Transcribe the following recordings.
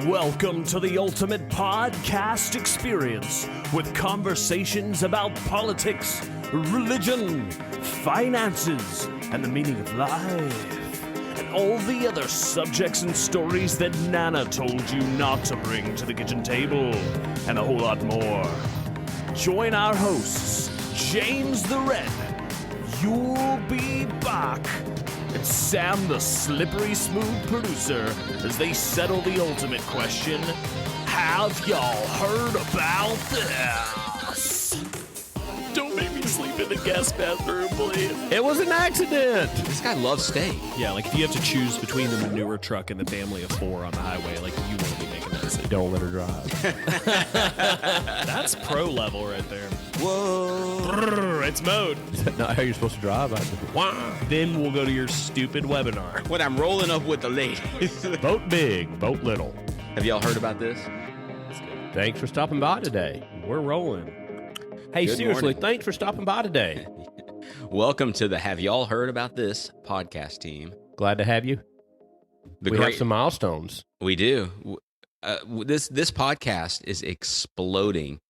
Welcome to the ultimate podcast experience with conversations about politics, religion, finances, and the meaning of life, and all the other subjects and stories that Nana told you not to bring to the kitchen table, and a whole lot more. Join our hosts, James the Red, Eule be back, and Sam the slippery smooth producer as they settle the ultimate question: have y'all heard about this? Don't make me sleep in the guest bathroom, please. It was an accident. This guy loves steak. Yeah, like if you have to choose between the manure truck and the family of four on the highway, like you want to be making that decision. Don't let her drive. That's pro level right there. Whoa. Brrr, it's mode. Is that not how you're supposed to drive? Then we'll go to your stupid webinar. When I'm rolling up with the ladies. Vote big, vote little. Have y'all heard about this? Thanks for stopping by today. We're rolling. Hey, Good seriously, morning. thanks for stopping by today. Welcome to the Have Y'all Heard About This podcast team. Glad to have you. We have some milestones. We do. This podcast is exploding.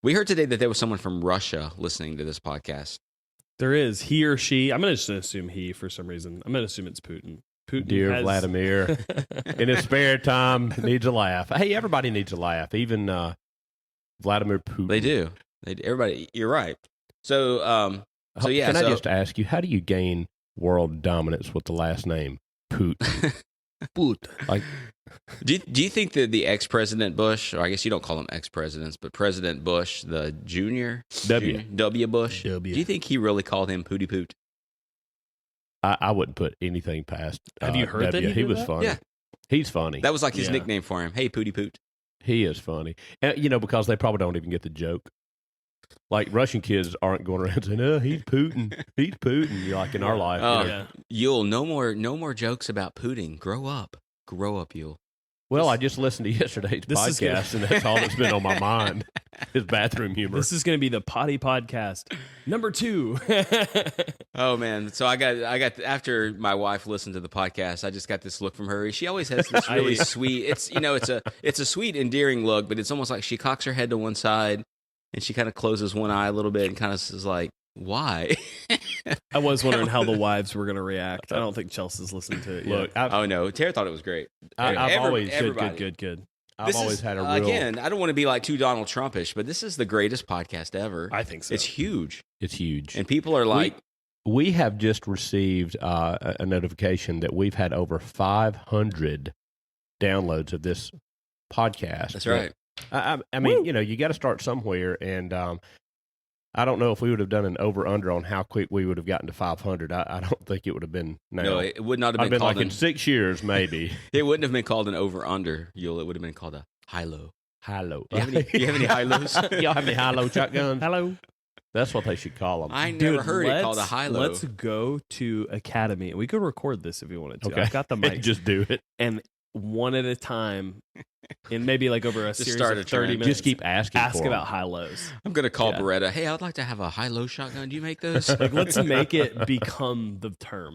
We heard today that there was someone from Russia listening to this podcast. There is. He or she. I'm going to assume he for some reason. I'm going to assume it's Putin. Putin Dear has... Vladimir, in his spare time, needs a laugh. Hey, everybody needs a laugh, even Vladimir Putin. They do. Everybody, you're right. So yeah. Can I just ask you, how do you gain world dominance with the last name Putin? Putin. Like, do you think that the ex-president Bush, or I guess you don't call them ex-presidents, but President Bush, the junior W. Bush, W. do you think he really called him Pooty Poot? I wouldn't put anything past. Have you heard that W. he He did was that? funny. Yeah. He's funny. That was like his Yeah. nickname for him. Hey, Pooty Poot. He is funny. And, because they probably don't even get the joke. Like, Russian kids aren't going around saying, oh, he's Putin. He's Putin. You're like in our life. Oh, Yeah. Yule, no more jokes about pooting. Grow up, Yule. Well, I just listened to yesterday's This is podcast, and that's all that's been on my mind. His bathroom humor. This is going to be the potty podcast number 2. Oh man! So I got after my wife listened to the podcast, I just got this look from her. She always has this really sweet. It's a sweet, endearing look, but it's almost like she cocks her head to one side and she kind of closes one eye a little bit and kind of is like, "Why?" I was wondering how the wives were going to react. I don't think Chelsea's listened to it yet. Look, Oh no, Tara thought it was great. I've always everybody. Good. I've always had a real. Again, I don't want to be like too Donald Trumpish, but this is the greatest podcast ever. I think so. It's huge, It's huge. and people are like, We have just received a notification that we've had over 500 downloads of this podcast. "That's right." I mean, you got to start somewhere, and I don't know if we would have done an over/under on how quick we would have gotten to 500. I don't think it would have been now. No, it would not have I've been been called like in 6 years, maybe. It wouldn't have been called an over/under, Yule. It would have been called a high-low. High-low. Do you have any high-lows? Y'all have any high-low shotguns? Hello. That's what they should call them. I never heard it called a high-low. Let's go to Academy. We could record this if you wanted to. Okay. I've got the mic. Just do it. And one at a time, and maybe like over a Just series start of a 30 trend. minutes. Just keep asking Ask for 'em. about high-lows. I'm going to call Yeah. Beretta. Hey, I'd like to have a high-low shotgun. Do you make those? Like, let's make it become the term.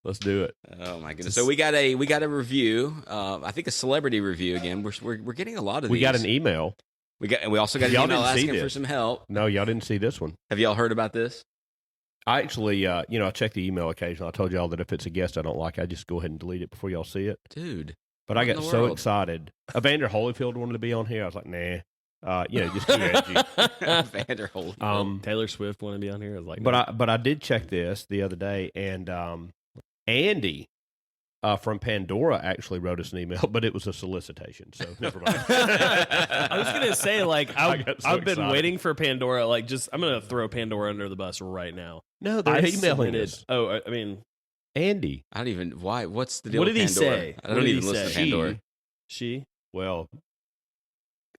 Let's do it. Oh my goodness! So we got a review. I think a celebrity review again. We're getting a lot of these. We got an email. We also got an Y'all email didn't see asking for this. some help. No, y'all didn't see this one. Have y'all heard about this? I actually, I check the email occasionally. I told y'all that if it's a guest I don't like, I just go ahead and delete it before y'all see it. Dude. But I What in got the so world? excited. Evander Holyfield wanted to be on here. I was like, nah. Just too edgy. Vander Holyfield. Taylor Swift want to be on here? I was like, But I did check this the other day, and Andy from Pandora actually wrote us an email, but it was a solicitation, so never mind. I was gonna say, like, I got so Oh, I've been excited. waiting for Pandora. Like, I'm gonna throw Pandora under the bus right now. No, they're emailing us. Oh, I mean, Andy. I don't even. Why? What's the deal what with did he Pandora? say? I What don't did even he listen to say? Pandora. She. Well,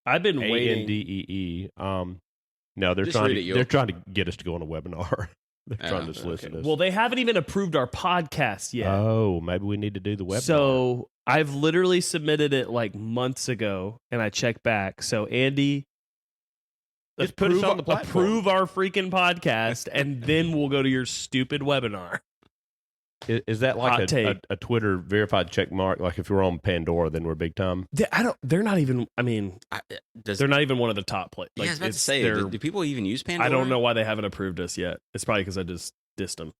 I've been waiting. ANDEE. No, they're Just trying read to it, Yul. they're trying to get us to go on a webinar. They're trying to solicit Okay. us. Well, they haven't even approved our podcast yet. Oh, maybe we need to do the webinar. So I've literally submitted it like months ago, and I checked back. So Andy, Just put us on the platform. approve our freaking podcast, and then we'll go to your stupid webinar. Is that Hot like take. a Twitter verified check mark? Like if we're on Pandora, then we're big time. They're not even. I mean, they're not even one of the top play. Yeah, Like, I was about to say, do people even use Pandora? I don't know why they haven't approved us yet. It's probably because I just dissed them.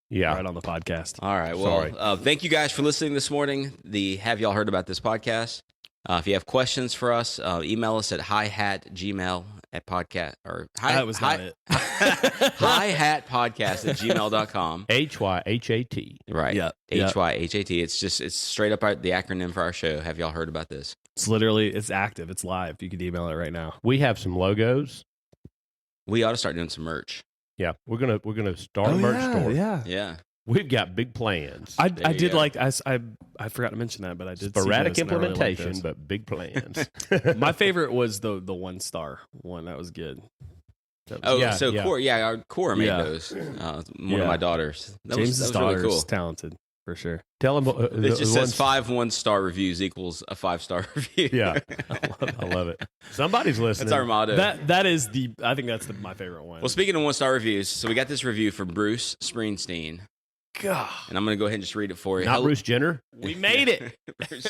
Yeah, right on the podcast. All right. Well, thank you guys for listening this morning. Have y'all heard about this podcast? If you have questions for us, email us at HYHAT@gmail at podcast or that was not it. HYHATpodcast@gmail.com. HYHAT. Right. Yeah. HYHAT. It's straight up the acronym for our show. Have y'all heard about this? It's active. It's live. You can email it right now. We have some logos. We ought to start doing some merch. Yeah, we're gonna start a merch store. Yeah. We've got big plans. I did like I forgot to mention that, but I did sporadic see those, implementation, really but big plans. My favorite was the 1-star one. That was good. Core made those. One of my daughters. James's that was really cool. Talented for sure. Tell them it just says 5 1-star reviews equals a 5-star review. Yeah, I love it. Somebody's listening. That's our motto. That is I think that's my favorite one. Well, speaking of 1-star reviews, so we got this review from Bruce Springsteen. God. And I'm going to go ahead and just read it for you. Not Bruce Jenner? We made it.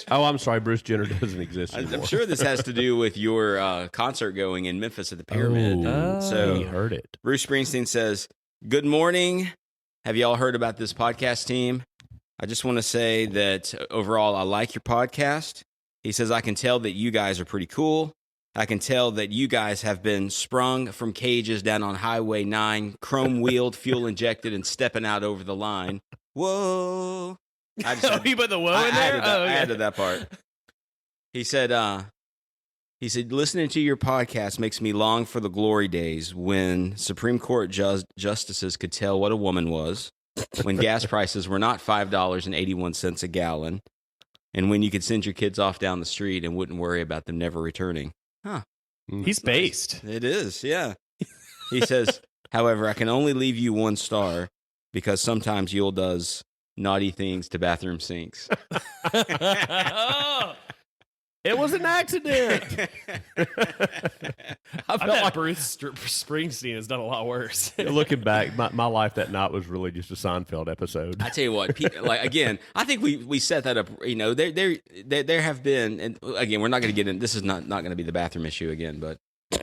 Oh, I'm sorry. Bruce Jenner doesn't exist anymore. I'm sure this has to do with your concert going in Memphis at the Pyramid. So he heard it. Bruce Springsteen says, "Good morning. Have y'all heard about this podcast team? I just want to say that overall, I like your podcast." He says, "I can tell that you guys are pretty cool. I can tell that you guys have been sprung from cages down on Highway 9, chrome-wheeled, fuel-injected, and stepping out over the line. Whoa." You put the whoa in there? I added that part. He said, listening to your podcast makes me long for the glory days when Supreme Court justices could tell what a woman was, when gas prices were not $5.81 a gallon, and when you could send your kids off down the street and wouldn't worry about them never returning. Huh. He's based. It is, yeah. He says, "However, I can only leave you 1 star because sometimes Eule does naughty things to bathroom sinks." It was an accident. I bet Bruce Springsteen has done a lot worse. Looking back, my life that night was really just a Seinfeld episode. I tell you what, like again, I think we set that up. You know, there have been, and again, we're not going to get in. This is not going to be the bathroom issue again, but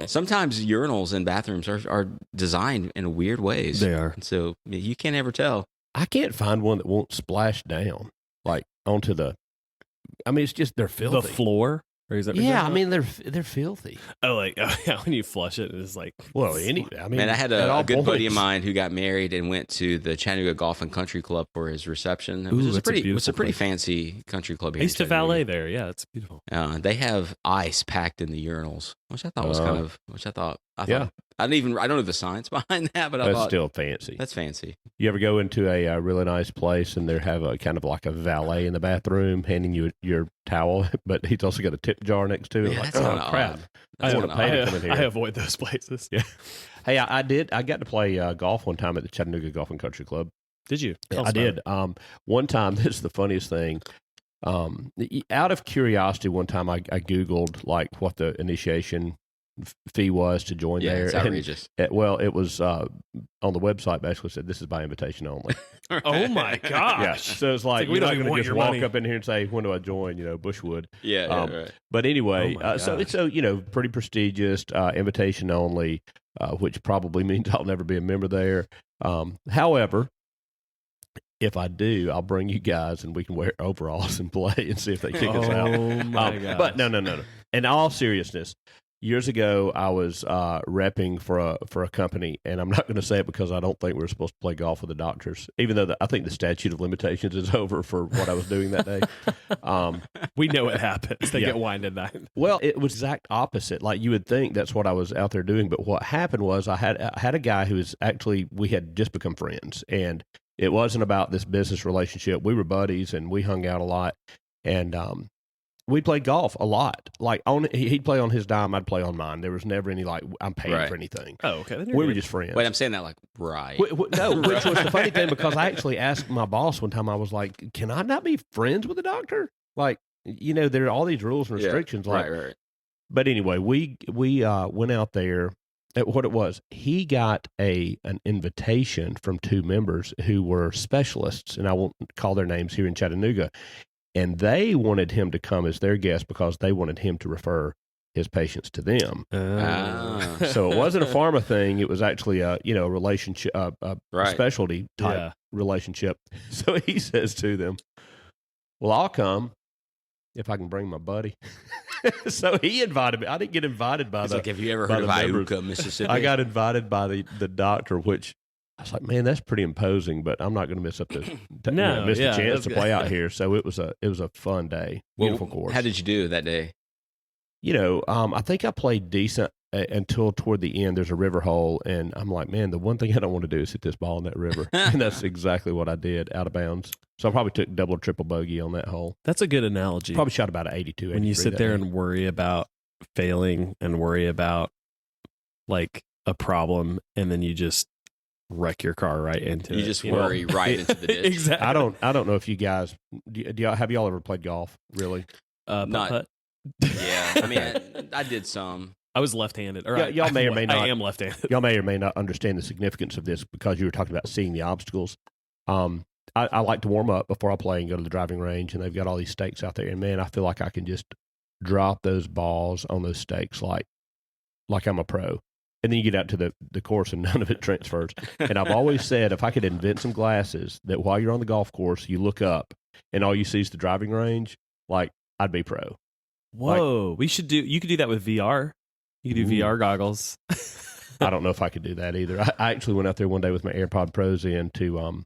sometimes urinals in bathrooms are designed in weird ways. They are. So you can't ever tell. I can't find one that won't splash down like onto the. I mean, it's just they're filthy. The floor? Or is that I mean, they're filthy. When you flush it, it's like... Well, I mean... Man, I had a good buddy of mine who got married and went to the Chattanooga Golf and Country Club for his reception. It's a pretty fancy country club here. I used to valet there. Yeah, it's beautiful. They have ice packed in the urinals, which I thought was I don't know the science behind that, but I thought... That's still fancy. That's fancy. You ever go into a really nice place and they have a kind of like a valet in the bathroom handing you your towel, but he's also got a tip jar next to it? Yeah, like, that's crap. I want to pay to come in here. I avoid those places. Yeah. Hey, I got to play golf one time at the Chattanooga Golf and Country Club. Did you? I did. One time, this is the funniest thing. Out of curiosity, one time I Googled like what the initiation fee was to join there. It's outrageous. It was on the website basically said this is by invitation only. Oh my gosh. Yeah. So it's like we you're don't not even going want to just your walk money. up in here and say, when do I join? Bushwood. Right. But anyway, Oh my so it's pretty prestigious, invitation only, which probably means I'll never be a member there. However, if I do, I'll bring you guys and we can wear overalls and play and see if they kick us out. Oh my gosh. But no. In all seriousness, years ago, I was repping for a company, and I'm not going to say it because I don't think we were supposed to play golf with the doctors, even though I think the statute of limitations is over for what I was doing that day. We know it happens. They get winded that. Well, it was exact opposite. Like you would think that's what I was out there doing, but what happened was I had a guy who was actually, we had just become friends, and it wasn't about this business relationship. We were buddies, and we hung out a lot, and we played golf a lot. Like he'd play on his dime, I'd play on mine. There was never any like I'm paying for anything. Oh, okay. We were just friends. Wait, I'm saying that like right. No, which was the funny thing because I actually asked my boss one time. I was like, "Can I not be friends with the doctor? Like, there are all these rules and restrictions." Right. But anyway, we went out there what it was, he got an invitation from 2 members who were specialists, and I won't call their names, here in Chattanooga, and they wanted him to come as their guest because they wanted him to refer his patients to them. So it wasn't a pharma thing; it was actually a relationship, a specialty type relationship. So he says to them, "Well, I'll come if I can bring my buddy." So he invited me. I didn't get invited by like, have you ever heard of Iuka, Mississippi? I got invited by the doctor, which I was like, man, that's pretty imposing, but I'm not going to miss up the chance to play out here. So it was a fun day, beautiful course. How did you do that day? I think I played decent until toward the end. There's a river hole, and I'm like, man, the one thing I don't want to do is hit this ball in that river, and that's exactly what I did, out of bounds. So I probably took double or triple bogey on that hole. That's a good analogy. Probably shot about an 82. When you sit there and worry about failing and worry about like a problem, and then you just wreck your car right into it. You just worry right into the ditch. Exactly. I don't know if you guys have y'all ever played golf? Really? Not. Putt? Yeah, I mean, I did some. I was left-handed. Y'all may or may not. I am left-handed. Y'all may or may not understand the significance of this because you were talking about seeing the obstacles. I like to warm up before I play and go to the driving range, and they've got all these stakes out there. And man, I feel like I can just drop those balls on those stakes like I'm a pro. And then you get out to the course and none of it transfers. And I've always said, if I could invent some glasses that while you're on the golf course, you look up and all you see is the driving range, like, I'd be pro. Whoa, you could do that with VR. You could do VR goggles. I don't know if I could do that either. I actually went out there one day with my AirPod Pros in to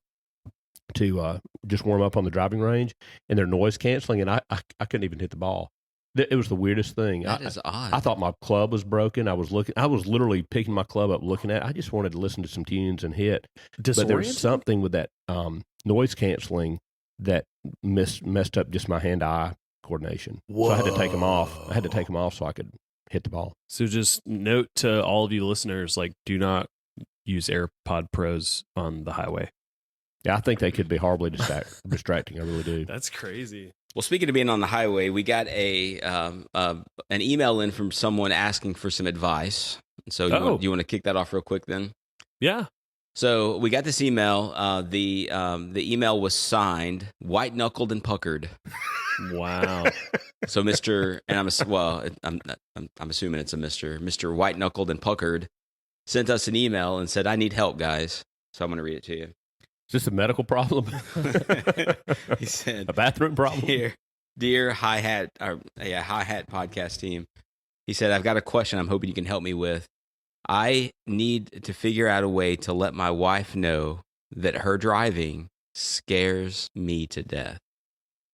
just warm up on the driving range, and they're noise canceling, and I couldn't even hit the ball. It was the weirdest thing. That is odd. I thought my club was broken. I was literally picking my club up, looking at it. I just wanted to listen to some tunes and hit. But there was something with that noise canceling that messed up just my hand-eye coordination. Whoa. So I had to take them off. I had to take them off so I could hit the ball. So just note to all of you listeners, like, do not use AirPod Pros on the highway. Yeah, I think they could be horribly distracting. I really do. That's crazy. Well, speaking of being on the highway, we got an email in from someone asking for some advice. So you want to kick that off real quick then? Yeah. So we got this email. The email was signed white knuckled and puckered. Wow. So I'm assuming it's a Mr. White knuckled and puckered sent us an email and said, "I need help, guys." So I'm going to read it to you. Is this a medical problem? He said, a bathroom problem? Dear HYHAT podcast team. He said, "I've got a question I'm hoping you can help me with. I need to figure out a way to let my wife know that her driving scares me to death.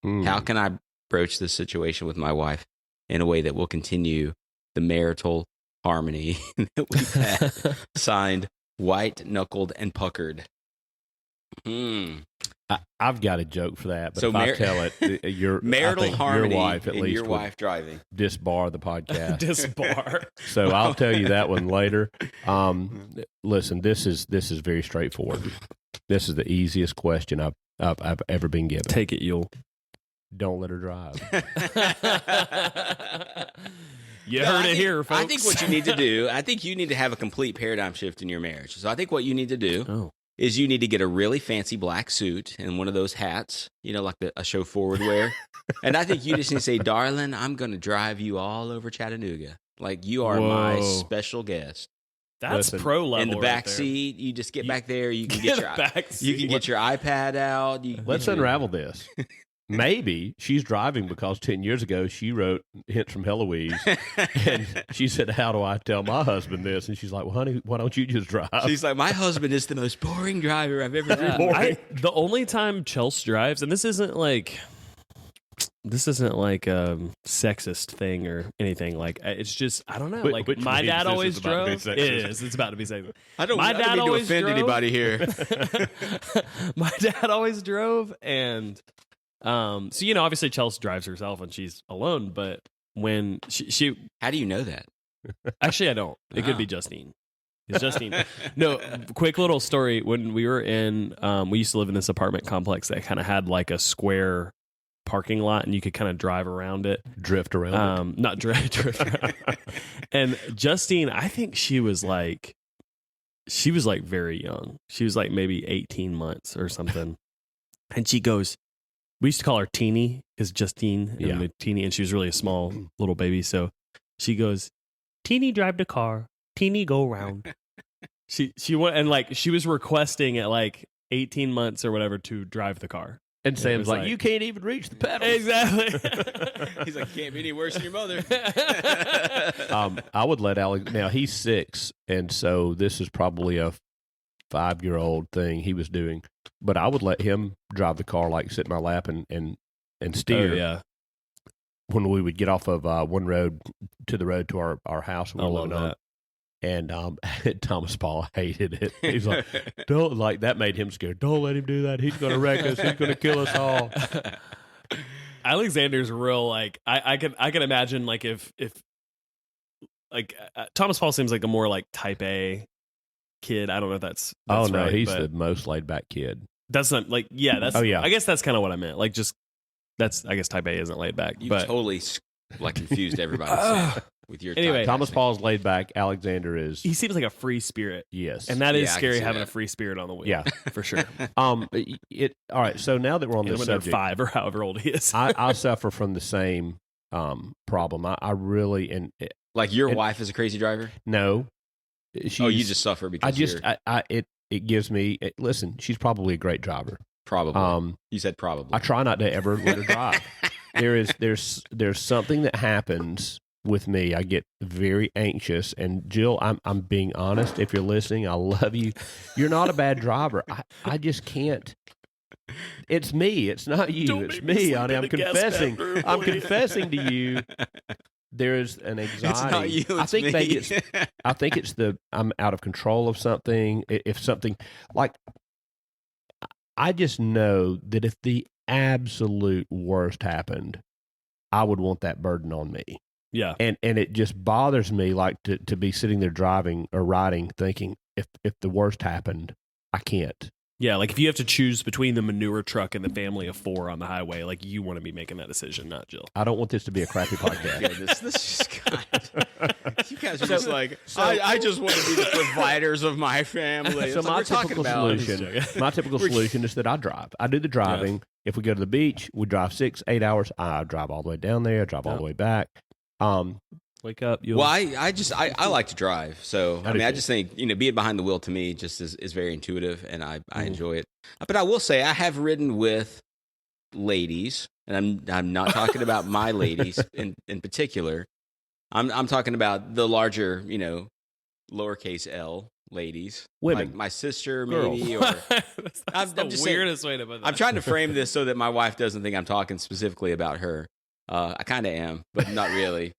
How can I broach this situation with my wife in a way that will continue the marital harmony that we've had?" Signed, White Knuckled and Puckered. I've got a joke for that, but so if I tell it, your marital harmony your wife at and least your wife driving disbar the podcast. Disbar. So I'll tell you that one later. Listen, this is very straightforward. This is the easiest question I've ever been given. Take it, Eule. Don't let her drive. You heard it here, folks. I think what you need to do, I think you need to have a complete paradigm shift in your marriage. So I think what you need to do is you need to get a really fancy black suit and one of those hats, like a show forward wear. And I think you just need to say, "Darling, I'm going to drive you all over Chattanooga. Like, you are my special guest." That's pro level. In the back seat, you just get back there. You can get your iPad out. Let's unravel this. Maybe she's driving because 10 years ago she wrote Hints from Heloise, and she said, "How do I tell my husband this?" And she's like, "Well, honey, why don't you just drive?" She's like, "My husband is the most boring driver I've ever been." The only time Chelsea drives, and this isn't like a sexist thing or anything. Like, it's just, I don't know. Like, my dad always drove. It's about to be sexist. I don't mean to offend anybody here. My dad always drove, and so obviously Chelsea drives herself when she's alone. But when she how do you know that? Actually, I don't. It could be Justine. It's Justine. No, quick little story. When we were we used to live in this apartment complex that kind of had like a square parking lot, and you could kind of drive around it. Drift around it. Not drift around. And Justine, I think she was like very young. She was like maybe 18 months or something. And she goes, we used to call her Teeny, because Justine and Teeny, and she was really a small little baby. So she goes, Teeny drive the car, Teeny go around. She went, and like she was requesting at like 18 months or whatever to drive the car. And Sam's like, you can't even reach the pedals. Exactly. He's like, can't be any worse than your mother. I would let Alex. Now he's 6, and so this is probably a 5-year-old thing he was doing. But I would let him drive the car, like sit in my lap and steer. Oh, yeah. When we would get off of one road to the road to our house, we I were love living on. that. And Thomas Paul hated it. He's like, don't, like, that made him scared. Don't let him do that. He's going to wreck us. He's going to kill us all. Alexander's real, like, I can imagine, like, if like Thomas Paul seems like a more like type A kid. I don't know if that's oh no, right, he's the most laid back kid. That's not like, yeah, that's, oh yeah, I guess that's kind of what I meant. Like, just that's, I guess type A isn't laid back. You but totally like confused everybody with your anyway. Thomas Paul's laid back. Alexander is. He seems like a free spirit. Yes, and that is I can scary see having that. a free spirit on the wheel. Yeah, for sure. All right. So now that we're on Even this when they're subject, 5 or however old he is. I suffer from the same problem. I really Like your and- wife is a crazy driver? no. Oh, you just suffer because it gives me. Listen, she's probably a great driver. probably. You said probably. I try not to ever let her drive. There's something that happens with me. I get very anxious. And Jill, I'm being honest. If you're listening, I love you. You're not a bad driver. I just can't. It's me. It's not you. Don't It's make me me, sleep honey. in I'm the guest confessing. bedroom, I'm please. confessing to you. There's an it's anxiety. not you. It's I think me. maybe I think it's I'm out of control of something. If something like, I just know that if the absolute worst happened, I would want that burden on me. Yeah. And it just bothers me, like to be sitting there driving or riding, thinking if the worst happened, I can't. Yeah, like if you have to choose between the manure truck and the family of 4 on the highway, like you want to be making that decision, not Jill. I don't want this to be a crappy podcast. Yeah, this just you guys are just like, I just want to be the providers of my family. So That's what my we're talking typical about. solution, my typical solution is that I drive. I do the driving. If we go to the beach, we drive 6-8 hours. I drive all the way down there. I drive all the way back. Wake up. Well, I like to drive, so I do I too. just think being behind the wheel to me just is very intuitive, and I enjoy it. But I will say I have ridden with ladies, and I'm not talking about my ladies in particular. I'm talking about the larger, lowercase L ladies, Women. like my sister Girls. maybe, or That's I'm the just saying- weirdest way to put that. I'm trying to frame this so that my wife doesn't think I'm talking specifically about her. I kind of am, but not really.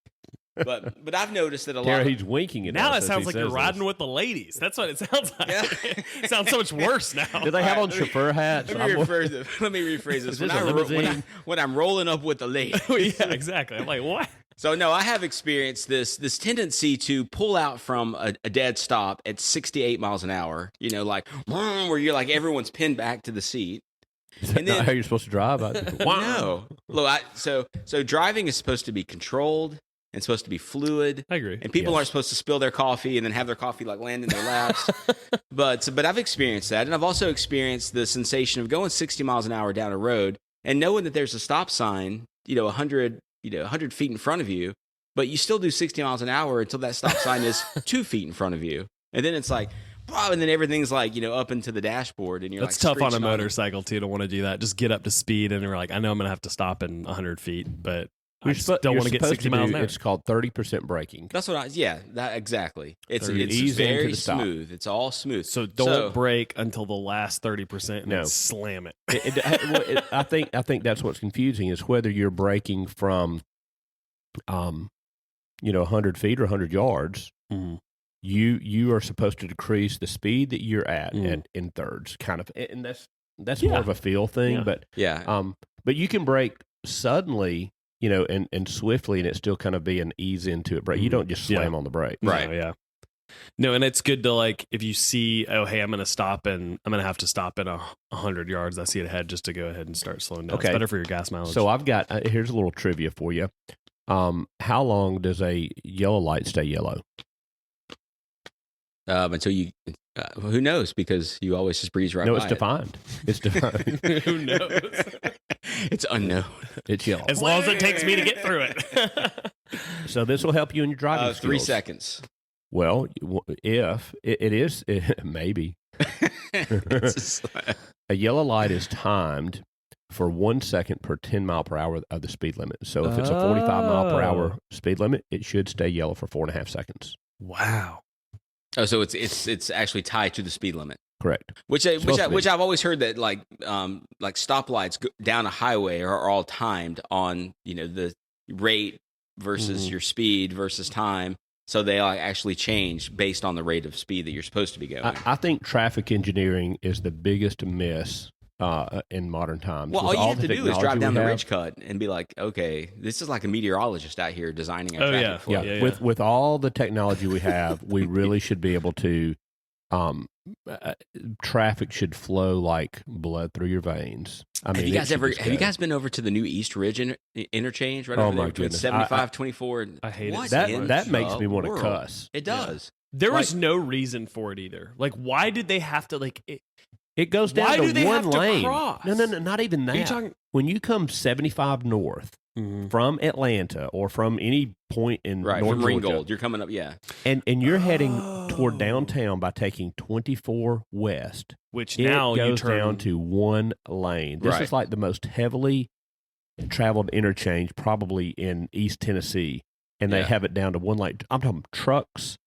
But I've noticed that a lot. Tara, Of, he's winking at Now us it as sounds he like you're says riding this. with the ladies. That's what it sounds like. Yeah. It sounds so much worse now. Do they have All on right, chauffeur hats? let me rephrase this. Is this a limousine? When I'm rolling up with the ladies. Yeah, exactly. I'm like, what? So no, I have experienced this tendency to pull out from a dead stop at 68 miles an hour. Like where you're like everyone's pinned back to the seat. Is that and then- not how you're supposed to drive? No, look, so driving is supposed to be controlled and supposed to be fluid. I agree. And people Yes. aren't supposed to spill their coffee and then have their coffee like land in their laps. But I've experienced that, and I've also experienced the sensation of going 60 miles an hour down a road and knowing that there's a stop sign, 100 feet in front of you, but you still do 60 miles an hour until that stop sign is 2 feet in front of you, and then it's like, wow, and then everything's like up into the dashboard, and you're That's like tough on a screeching it. motorcycle too to want to do that. Just get up to speed, and you're like, I know I'm gonna have to stop in 100 feet, but I just don't want to get 60 miles an hour. It's called 30% braking. That's what that exactly. It's Or you ease into very the stop. smooth. It's all smooth. So don't brake until the last 30% and No. then slam it. I think that's what's confusing is whether you're braking from, 100 feet or 100 yards. Mhm. You are supposed to decrease the speed that you're at Mm. and in thirds, kind of, and that's Yeah. more of a feel thing. Yeah. But yeah. but you can brake suddenly, and swiftly, and it still kind of be an ease into it. Brake. You Mhm. don't just Yeah. slam on the brake. Right. No, yeah. No, and it's good to like if you see, oh hey, I'm gonna have to stop in 100 yards. I see it ahead, just to go ahead and start slowing down. Okay. It's better for your gas mileage. So I've got here's a little trivia for you. How long does a yellow light stay yellow? Until you, who knows? Because you always just breeze right by. No, it's defined. It's defined. Who knows? It's unknown. It's yellow. As long as it takes me to get through it. So this will help you in your driving skills. 3 seconds. Well, if it is, maybe. A yellow light is timed for 1 second per 10 mile per hour of the speed limit. So if it's a 45 mile per hour speed limit, it should stay yellow for 4.5 seconds. Wow. Oh, so it's actually tied to the speed limit. Correct. Which I've always heard that like stoplights down a highway are all timed on the rate versus your speed versus time. So they actually change based on the rate of speed that you're supposed to be going. I think traffic engineering is the biggest miss in modern times. Well, all you have to do is drive down the ridge cut and be like, okay, this is like a meteorologist out here designing a traffic flow. Yeah. With all the technology we have, we really should be able to. Traffic should flow like blood through your veins. I mean, have you guys been over to the new East Ridge interchange right over there between 75, 24? I hate it. That makes me want to cuss. It does. There was no reason for it either. Like, why did they have to like? It goes down why to do they one have lane. To cross? No, not even that. When you come 75 north from Atlanta or from any point in North from Georgia, Ringgold, you're coming up, and you're heading toward downtown by taking 24 west, which now goes you turn down to one lane. This is like the most heavily traveled interchange probably in East Tennessee, and they have it down to one lane. I'm talking trucks,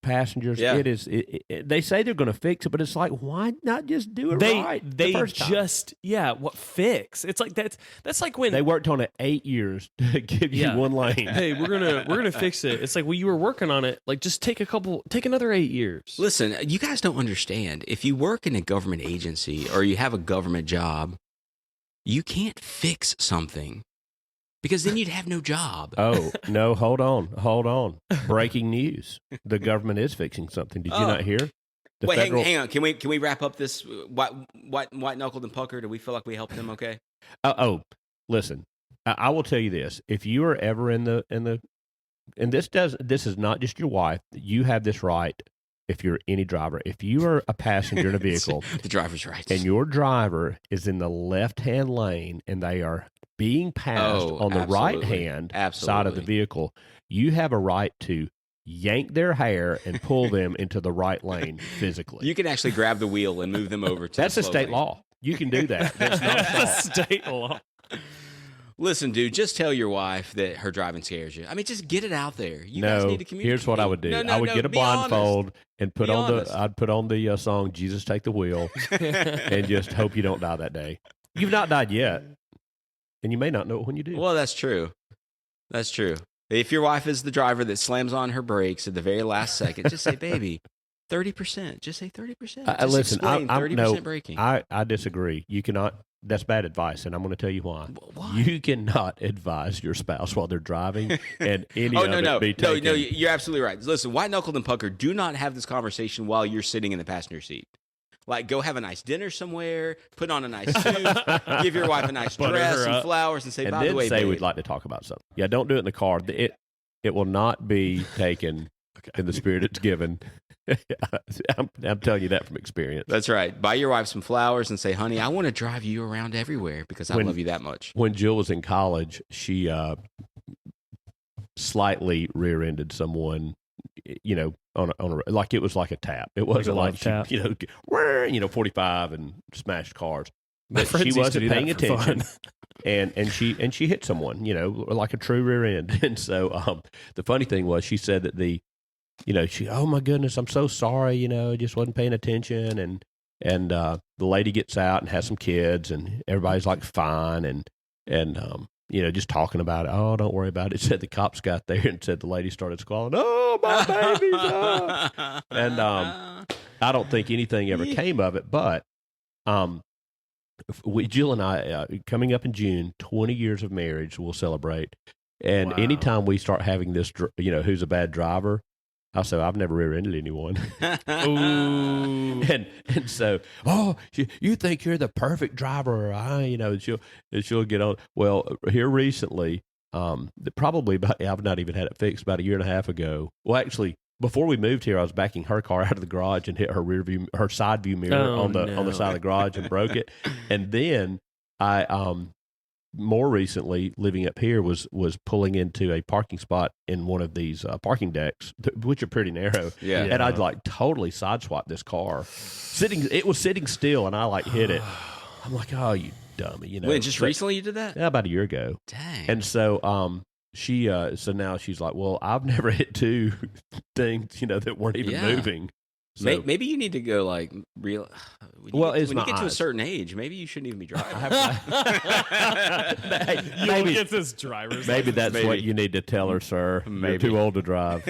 passengers. Yeah. It is. They say they're going to fix it, but it's like, why not just do it right? They the first time? what fix? It's like that's like when they worked on it 8 years to give you one lane. Hey, we're gonna fix it. It's like, well, you were working on it. Like, just take another 8 years. Listen, you guys don't understand. If you work in a government agency or you have a government job, you can't fix something. Because then you'd have no job. Oh, no, hold on. Breaking news. The government is fixing something. Did you not hear? Hang on. Can we wrap up this white knuckled and puckered? Do we feel like we helped them okay? Listen. I will tell you this. If you are ever in the and this is not just your wife, you have this right if you're any driver. If you are a passenger in a vehicle, the driver's right. And your driver is in the left-hand lane and they are being passed on the right-hand side of the vehicle, you have a right to yank their hair and pull them into the right lane physically. You can actually grab the wheel and move them over to That's the a state lane. law. You can do that. That's not a state law. Listen, dude, just tell your wife that her driving scares you. I mean, just get it out there. You guys need to communicate. Here's what I would do. I would get a blindfold and put on the song "Jesus Take the Wheel" and just hope you don't die that day. You've not died yet. And you may not know it when you do. Well, that's true. That's true. If your wife is the driver that slams on her brakes at the very last second, just say, baby, 30%. Just say 30%. Listen, explain 30% braking. I disagree. You cannot. That's bad advice, and I'm going to tell you why. Why? You cannot advise your spouse while they're driving, and any be taken. No, you're absolutely right. Listen, white knuckled and pucker, do not have this conversation while you're sitting in the passenger seat. Like, go have a nice dinner somewhere, put on a nice suit, give your wife a nice dress and flowers, and say, by the way, say babe. We'd like to talk about something. Yeah, don't do it in the car. It will not be taken in the spirit it's given. I'm telling you that from experience. That's right. Buy your wife some flowers and say, honey, I want to drive you around everywhere because I love you that much. When Jill was in college, she slightly rear-ended someone, on a like it was like a tap. It wasn't like tap. She, 45 and smashed cars. But she used to wasn't do that paying for attention. fun. And she hit someone, like a true rear end. And so the funny thing was, she said that oh my goodness, I'm so sorry, just wasn't paying attention. And the lady gets out and has some kids, and everybody's like fine, and just talking about it. Oh, don't worry about it. Said the cops got there and said the lady started squalling. Oh, my baby's and I don't think anything ever came of it. But Jill and I, coming up in June, 20 years of marriage, we'll celebrate. And anytime we start having this, who's a bad driver, I said, I've never rear-ended anyone. Ooh. and so, you think you're the perfect driver, she'll get on. Well, here recently, probably I've not even had it fixed about a year and a half ago. Well, actually, before we moved here, I was backing her car out of the garage and hit her side view mirror on the side of the garage and broke it. And then I more recently, living up here, was pulling into a parking spot in one of these parking decks, which are pretty narrow. Yeah. And I'd like totally sideswiped this car. It was sitting still, and I like hit it. I'm like, oh, you dummy, Wait, just recently you did that? Yeah, about a year ago. Dang. And so so now she's like, well, I've never hit two things, that weren't even moving. So, maybe you need to go like real. When you get to a certain age, maybe you shouldn't even be driving. Maybe it's this driver's. Maybe that's what you need to tell her, sir. Maybe. You're too old to drive.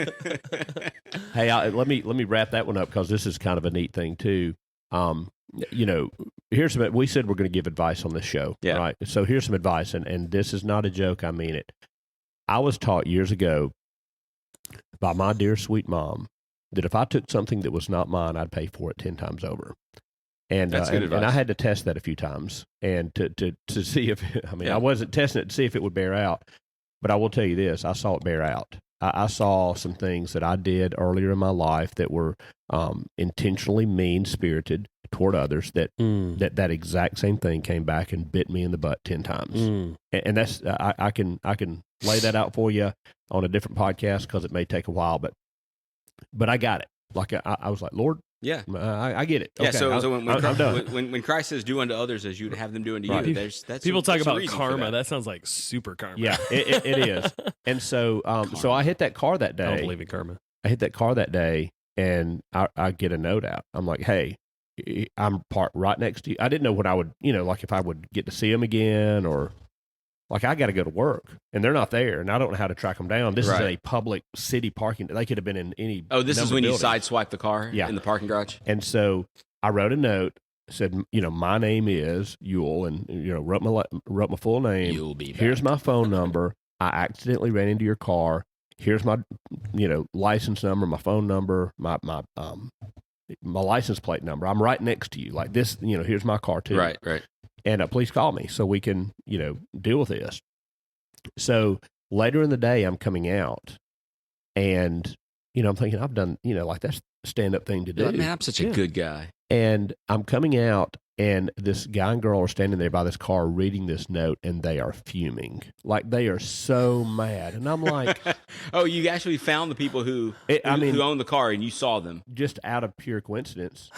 Hey, let me wrap that one up because this is kind of a neat thing too. Here's some. We said we're going to give advice on this show, right? So here's some advice, and this is not a joke. I mean it. I was taught years ago by my dear sweet mom that if I took something that was not mine, I'd pay for it 10 times over. And that's good advice. And I had to test that a few times and to see if, I wasn't testing it to see if it would bear out, but I will tell you this, I saw it bear out. I saw some things that I did earlier in my life that were intentionally mean-spirited toward others that exact same thing came back and bit me in the butt 10 times. And that's, I can lay that out for you on a different podcast because it may take a while, but I got it. Like I was like, Lord, I get it. Yeah. Okay, So I'm done. when Christ says, "Do unto others as you'd have them do unto you," that's people talk about reason karma. That sounds like super karma. Yeah, it is. And so, so I hit that car that day. I don't believe in karma. I hit that car that day, and I get a note out. I'm like, hey, I'm parked right next to you. I didn't know what I would, like if I would get to see him again or. Like, I got to go to work, and they're not there, and I don't know how to track them down. This is a public city parking. They could have been in any. Oh, this is when buildings. You sideswipe the car in the parking garage? And so I wrote a note, said, my name is Eule, and, wrote my full name. You'll be back. Here's my phone number. I accidentally ran into your car. Here's my, license number, my phone number, my license plate number. I'm right next to you. Like this, here's my car, too. Right. And please call me so we can, deal with this. So later in the day, I'm coming out and, I'm thinking I've done, like that's a stand-up thing to do. Man, I'm such a good guy. And I'm coming out and this guy and girl are standing there by this car reading this note and they are fuming. Like they are so mad. And I'm like. Oh, you actually found the people who owned the car and you saw them. Just out of pure coincidence.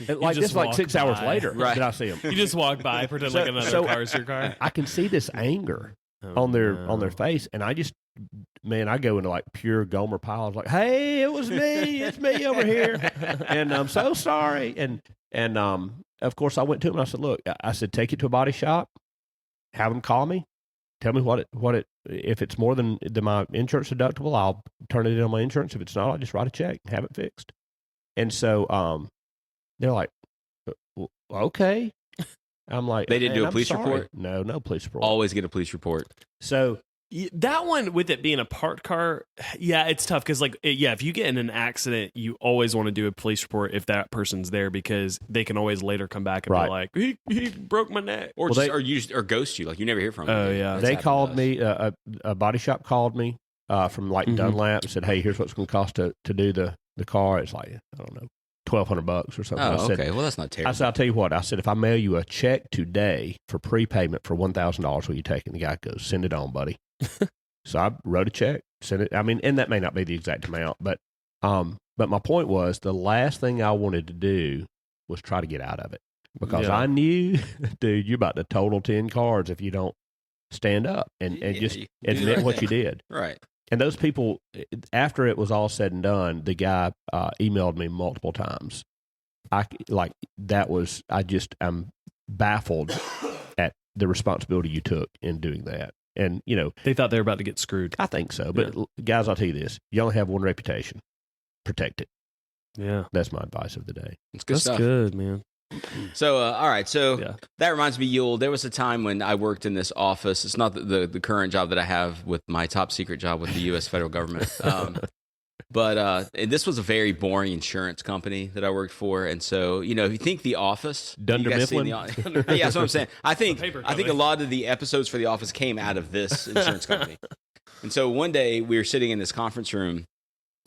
Like this like 6 hours later did I see them. You just walk by, pretend like another car is your car. I can see this anger on their face. And I just, I go into like pure Gomer Pyle. I was like, hey, it was me. It's me over here. And I'm so sorry. And of course I went to him and I said, look, take it to a body shop, have them call me, tell me what it, if it's more than my insurance deductible, I'll turn it in on my insurance. If it's not, I'll just write a check and have it fixed. And so, they're like, okay. I'm like, they didn't do a police report? No police report. Always get a police report. So that one, with it being a parked car, it's tough because, if you get in an accident, you always want to do a police report if that person's there because they can always later come back and be like, he broke my neck, or ghost you, like you never hear from them. Oh yeah, they called me. A body shop called me from Dunlap and said, hey, here's what's going to cost to do the car. It's like I don't know. $1,200 or something. Oh, I said, okay. Well, that's not terrible. I said, I'll tell you what. I said, if I mail you a check today for prepayment for $1,000, will you take it? And the guy goes, send it on, buddy. So I wrote a check, sent it. I mean, and that may not be the exact amount, but my point was the last thing I wanted to do was try to get out of it because I knew, dude, you're about to total 10 cards if you don't stand up and just admit what you did. Right. And those people, after it was all said and done, the guy emailed me multiple times. I'm baffled at the responsibility you took in doing that. And, they thought they were about to get screwed. I think so. But guys, I'll tell you this. You only have one reputation. Protect it. Yeah. That's my advice of the day. It's good stuff. That's good, man. So, all right. So that reminds me, Eule, there was a time when I worked in this office. It's not the current job that I have with my top secret job with the U.S. federal government. But and this was a very boring insurance company that I worked for, and so if you think The Office, Dunder Mifflin. yeah, that's what I'm saying. I think a lot of the episodes for The Office came out of this insurance company. And so one day we were sitting in this conference room,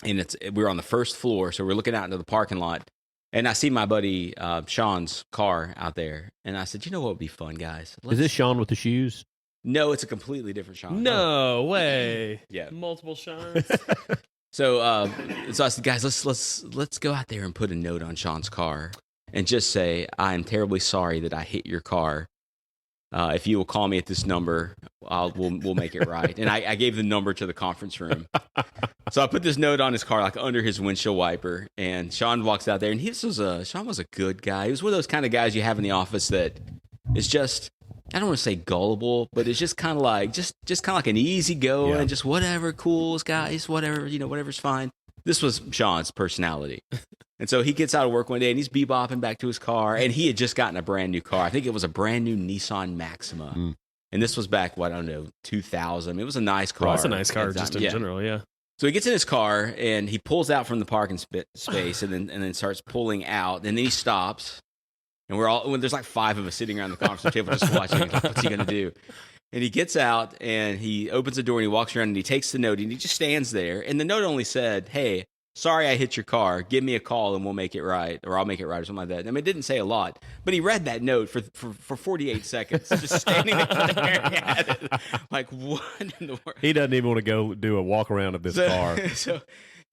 and we were on the first floor, so we're looking out into the parking lot, and I see my buddy Sean's car out there, and I said, "You know what would be fun, guys? Is this Sean with the shoes? No, it's a completely different Sean. No way. Yeah, multiple Seans. So I said, guys, let's go out there and put a note on Sean's car and just say, I am terribly sorry that I hit your car. If you will call me at this number, we'll make it right. And I gave the number to the conference room. So I put this note on his car, like under his windshield wiper. And Sean walks out there, and Sean was a good guy. He was one of those kind of guys you have in the office that is just, I don't want to say gullible, but it's just kind of like just kind of like an easy go and just whatever, cool guys, whatever, whatever's fine. This was Sean's personality. And so he gets out of work one day and he's bebopping back to his car, and he had just gotten a brand new car. I think it was a brand new Nissan Maxima. And this was back, 2000. It was a nice car. Well, that's a nice car just in general, yeah. So he gets in his car and he pulls out from the parking space and then starts pulling out, and then he stops. And there's like 5 of us sitting around the conference table just watching. Like, what's he going to do? And he gets out and he opens the door and he walks around and he takes the note and he just stands there. And the note only said, "Hey, sorry I hit your car. Give me a call and we'll make it right." Or I'll make it right or something like that. I mean, it didn't say a lot. But he read that note for 48 seconds, just standing there staring at it. Like, what in the world? He doesn't even want to go do a walk around of this car.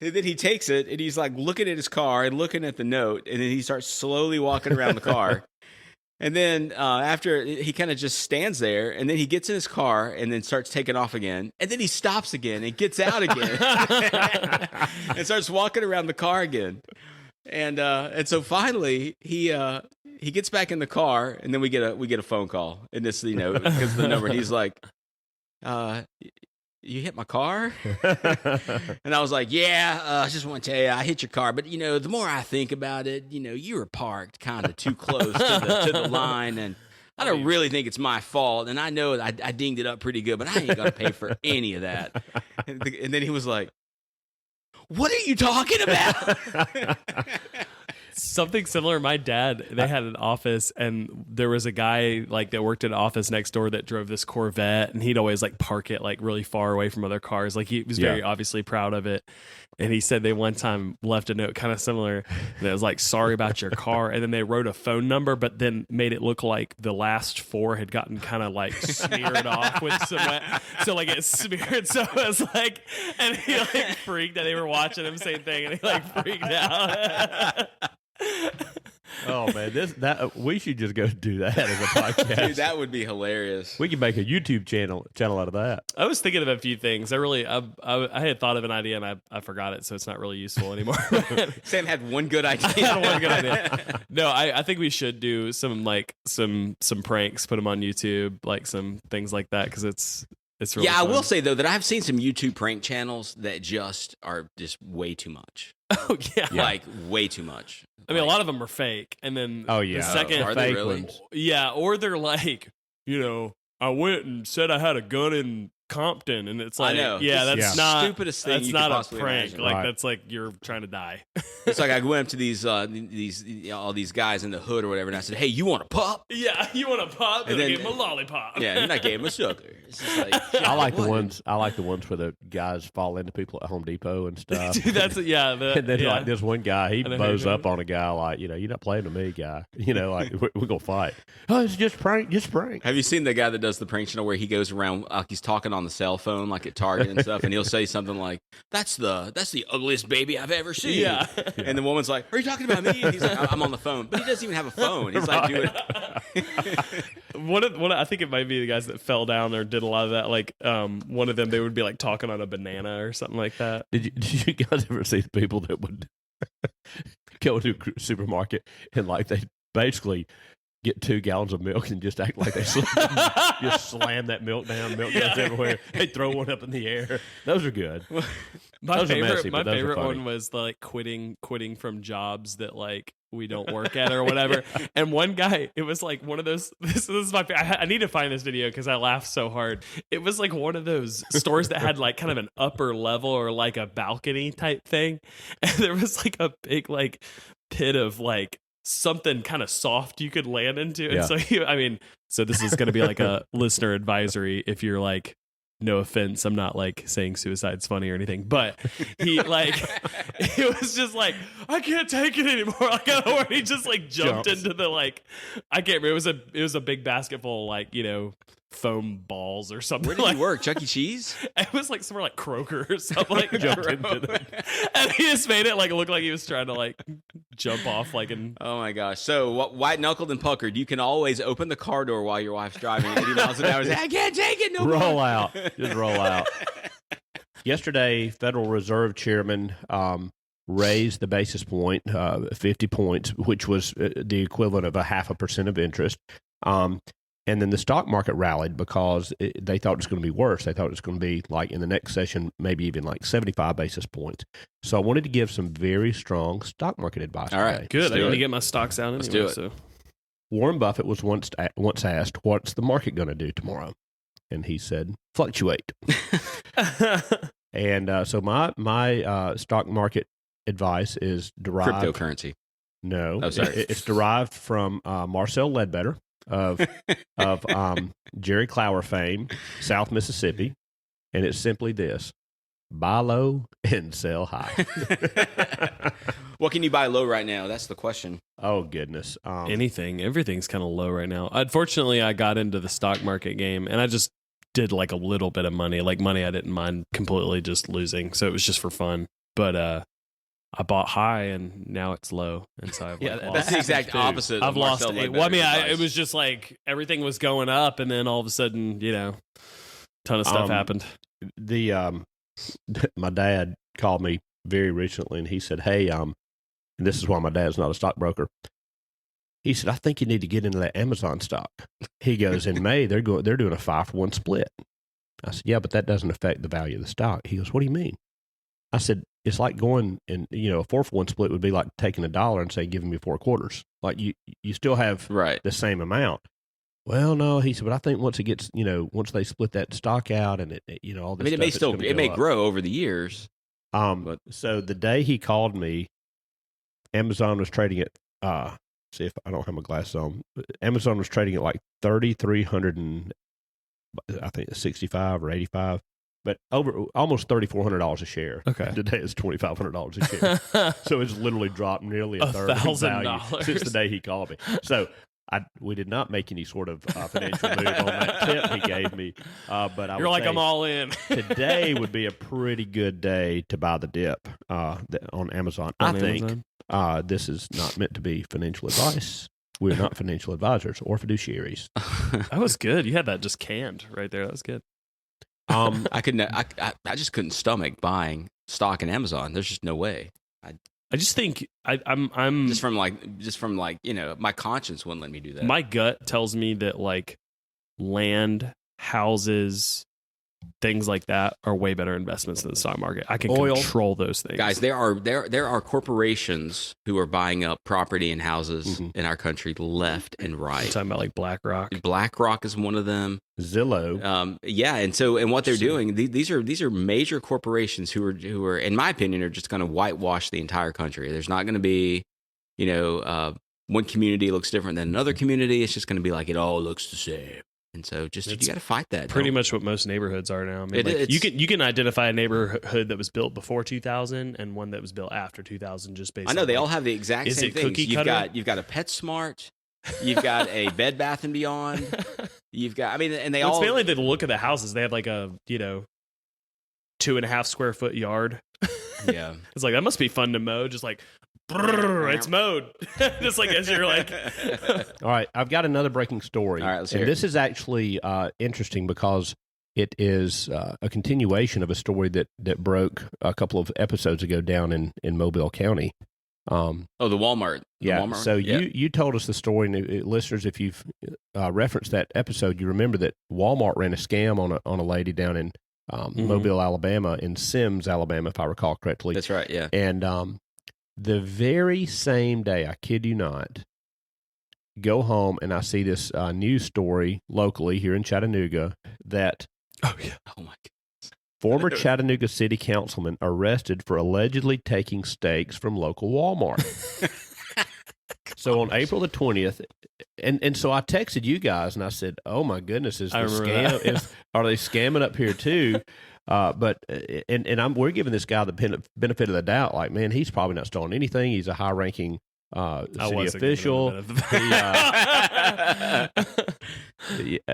And then he takes it, and he's like looking at his car and looking at the note, and then he starts slowly walking around the car. And then after, he kind of just stands there, and then he gets in his car and then starts taking off again. And then he stops again and gets out again and starts walking around the car again. And so finally, he gets back in the car, and then we get a phone call, and this because the number, and he's like, "You hit my car?" And I was like, "Yeah, I just want to tell you, I hit your car. But, the more I think about it, you were parked kind of too close to the line. And I don't really think it's my fault. And I know I dinged it up pretty good, but I ain't going to pay for any of that." And then he was like, "What are you talking about?" Something similar. My dad, they had an office, and there was a guy that worked at an office next door that drove this Corvette, and he'd always park it really far away from other cars. He was very obviously proud of it. And he said they one time left a note kind of similar that was like, "Sorry about your car." And then they wrote a phone number, but then made it look like the last 4 had gotten kind of smeared off with cement. So it smeared. So it was and he freaked that they were watching him, same thing. And he freaked out. Oh man, we should just go do that as a podcast. Dude, that would be hilarious. We could make a YouTube channel out of that. I was thinking of a few things. I had thought of an idea and I forgot it, so it's not really useful anymore. Sam had one good idea. One good idea. No, I think we should do some some pranks, put them on YouTube, some things like that, because it's really fun. I will say though that I've seen some YouTube prank channels that are just way too much. Oh yeah, way too much. I mean, a lot of them are fake, and then the second, are they really? Yeah, or they're I went and said I had a gun in Compton, and it's I know. That's not stupidest thing. That's not a prank. Imagine. That's you're trying to die. It's I went up to these all these guys in the hood or whatever, and I said, "Hey, you want a pup?" Yeah, you want a pup? And then I gave him a lollipop. Yeah, and I gave him a sugar. It's just I like the ones. I like the ones where the guys fall into people at Home Depot and stuff. Dude, that's and then this one guy, he bows up on a guy you're not playing with me, guy. We're gonna fight. Oh, it's just prank, Have you seen the guy that does the prank channel where he goes around he's talking on the cell phone at Target and stuff, and he'll say something like, "That's the ugliest baby I've ever seen." Yeah. And the woman's like, "Are you talking about me?" And he's like, "I'm on the phone," but he doesn't even have a phone. He's doing. One, I think it might be the guys that fell down or did a lot of that. One of them, they would be talking on a banana or something like that. Did you guys ever see the people that would go to a supermarket and they basically get 2 gallons of milk and just act like they just slam that milk down. Milk goes everywhere. They throw one up in the air. Those are good. My Those are favorite, messy, my but those are favorite funny. one was the like quitting from jobs that like we don't work at or whatever. And one guy, it was like one of those. This is my. I need to find this video because I laughed so hard. It was like one of those stores that had like kind of an upper level or like a balcony type thing, and there was like a big like pit of like something kind of soft you could land into. And Yeah. so so this is going to be like a listener advisory if you're like. No offense, I'm not like saying suicide's funny or anything, but he like he was just like, I can't take it anymore. Like I don't know where he just like jumped Jumps. into the like I can't remember. It was a big basket full of like, foam balls or something. Where did like, you work? Chuck E. Cheese? It was like somewhere like Kroger or something like Jumped that. into them. And he just made it like look like he was trying to like jump off like in Oh my gosh. So white knuckled and puckered, you can always open the car door while your wife's driving 80 miles an hour and say, I can't take it no more. Roll out. Just roll out. Yesterday, Federal Reserve Chairman raised the basis point 50 points, which was the equivalent of 0.5% of interest. And then the stock market rallied because they thought it was going to be worse. They thought it was going to be like in the next session, maybe even like 75 basis points. So I wanted to give some very strong stock market advice. All right. today. good. I do need it. to get my stocks out Let's anyway. do it. So Warren Buffett was once asked, "What's the market going to do tomorrow?" And he said, "Fluctuate." And so my stock market advice is derived. Cryptocurrency. No, Oh, sorry. It's derived from Marcel Ledbetter of Jerry Clower fame, South Mississippi, and it's simply this: buy low and sell high. What can you buy low right now? That's the question. Oh goodness! everything's kind of low right now. Unfortunately, I got into the stock market game and I just did like a little bit of money, like money I didn't mind completely just losing. So it was just for fun. But I bought high and now it's low, and so I've like, That's lost. the exact opposite. I've of lost. Marcel Well, I mean, Ledbetter's it was just like everything was going up, and then all of a sudden, ton of stuff happened. The my dad called me very recently, and he said, "Hey, and this is why my dad's not a stockbroker." He said, "I think you need to get into that Amazon stock." He goes, "In May they're doing a 5-for-1 split." I said, "Yeah, but that doesn't affect the value of the stock." He goes, "What do you mean?" I said, "It's like going and a 4-for-1 split would be like taking $1 and say, giving me 4 quarters. Like you still have right. the same amount." Well, no, he said, "But I think once it gets, once they split that stock out and all this, I mean, it may stuff, still, it may grow over the years. But So the day he called me, Amazon was trading at see if I don't have my glasses on. Amazon was trading at like 3,300 and I think 65 or 85, but over almost $3,400 a share. Okay. Today it's $2,500 a share. So it's literally dropped nearly a third of value $1,000 since the day he called me. So we did not make any sort of financial move on that tip he gave me. But You're like, I'm all in. today would be a pretty good day to buy the dip on Amazon. I think this is not meant to be financial advice. We're not financial advisors or fiduciaries. That was good. You had that just canned right there. That was good. I couldn't. I just couldn't stomach buying stock in Amazon. There's just no way. I just think I'm Just from like my conscience wouldn't let me do that. my gut tells me that like land, houses, things like that are way better investments than the stock market. I can Oil. control those things. Guys, there are corporations who are buying up property and houses in our country left and I'm right. talking about like BlackRock. BlackRock is one of them. Zillow. Yeah, and what they're doing, these are major corporations who are, in my opinion, are just going to whitewash the entire country. There's not going to be, one community looks different than another community. It's just going to be like it all looks the same. And so you got to fight that. Pretty much what most neighborhoods are now. I mean, you can identify a neighborhood that was built before 2000 and one that was built after 2000 just based I know on they like, all have the exact is same it things. cookie cutter? You've got a PetSmart, you've got a Bed Bath and Beyond, you've got and they all. It's mainly the look of the houses. They have like a 2.5 square foot yard. Yeah, It's like that must be fun to mow. Just like brrr, it's mowed. Just like as you're like. All right, I've got another breaking story. All right, let's hear and it. this is actually interesting because it is a continuation of a story that broke a couple of episodes ago down in Mobile County. the Walmart. Yeah. Walmart. So you told us the story, and listeners, if you've referenced that episode, you remember that Walmart ran a scam on a lady down in Mobile, Alabama, in Sims, Alabama, if I recall correctly. That's right, yeah. And the very same day, I kid you not, go home and I see this news story locally here in Chattanooga that Oh my God. former Chattanooga city councilman arrested for allegedly taking steaks from local Walmart. So on April the 20th, and so I texted you guys and I said, "Oh my goodness, is the scam? Are they scamming up here too?" We're giving this guy the benefit of the doubt. Like, man, he's probably not stolen anything. He's a high-ranking city official.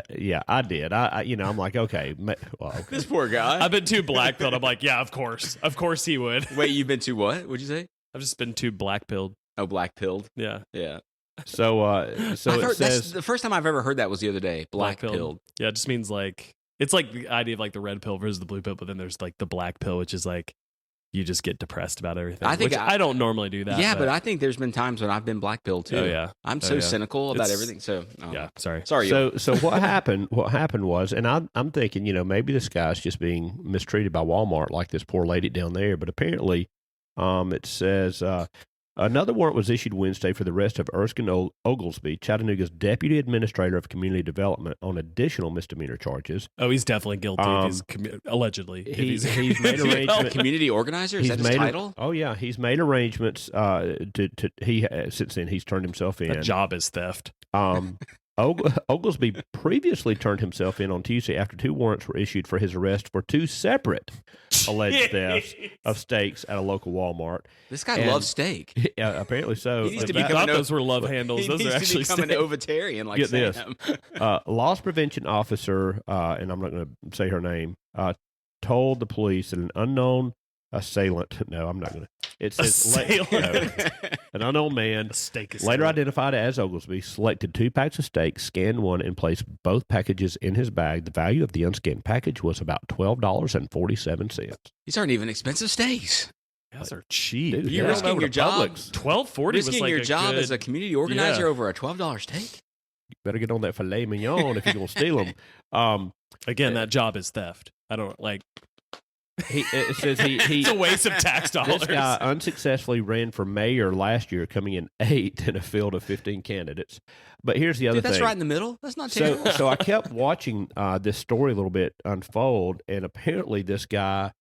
Yeah, I did. I'm like, okay. Well, okay. This poor guy. I've been too black-pilled. I'm like, yeah, of course he would. Wait, you've been too what? What'd you say? I've just been too black-pilled. Oh, black-pilled? Yeah. Yeah. So it says that's the first time I've ever heard that was the other day. Black-pilled. Yeah, it just means like, it's like the idea of like the red pill versus the blue pill, but then there's like the black pill, which is like, you just get depressed about everything. I don't normally do that. Yeah, but I think there's been times when I've been black-pilled too. Oh, yeah. I'm so cynical about everything. So yeah, sorry. So what happened? What happened was, and I'm thinking, maybe this guy's just being mistreated by Walmart, like this poor lady down there. But apparently, it says another warrant was issued Wednesday for the arrest of Erskine Oglesby, Chattanooga's deputy administrator of community development, on additional misdemeanor charges. Oh, he's definitely guilty. Allegedly, he's made arrangements. Community organizer, is that his title? Oh yeah, he's made arrangements. Since then he's turned himself in. That job is theft. Oglesby previously turned himself in on Tuesday after 2 warrants were issued for his arrest for 2 separate alleged thefts of steaks at a local Walmart. This guy loves steak. Yeah, apparently so. He needs to I thought those were love handles. Those are actually become an Ovatarian like Get Sam. this. Loss prevention officer, and I'm not going to say her name, told the police that an unknown assailant. No, I'm not going to. It says an unknown man, later identified as Oglesby, selected 2 packs of steak, scanned one, and placed both packages in his bag. The value of the unscanned package was about $12.47. These aren't even expensive steaks. Those are cheap. Dude, You're risking your job. $12.40 was risking like your job as a community organizer over a $12 steak. You better get on that filet mignon if you're going to steal them. Again, that job is theft. I don't like. It says it's a waste of tax dollars. This guy unsuccessfully ran for mayor last year, coming in 8th in a field of 15 candidates. But here's the other thing. That's right in the middle. That's not terrible. So I kept watching this story a little bit unfold, and apparently this guy,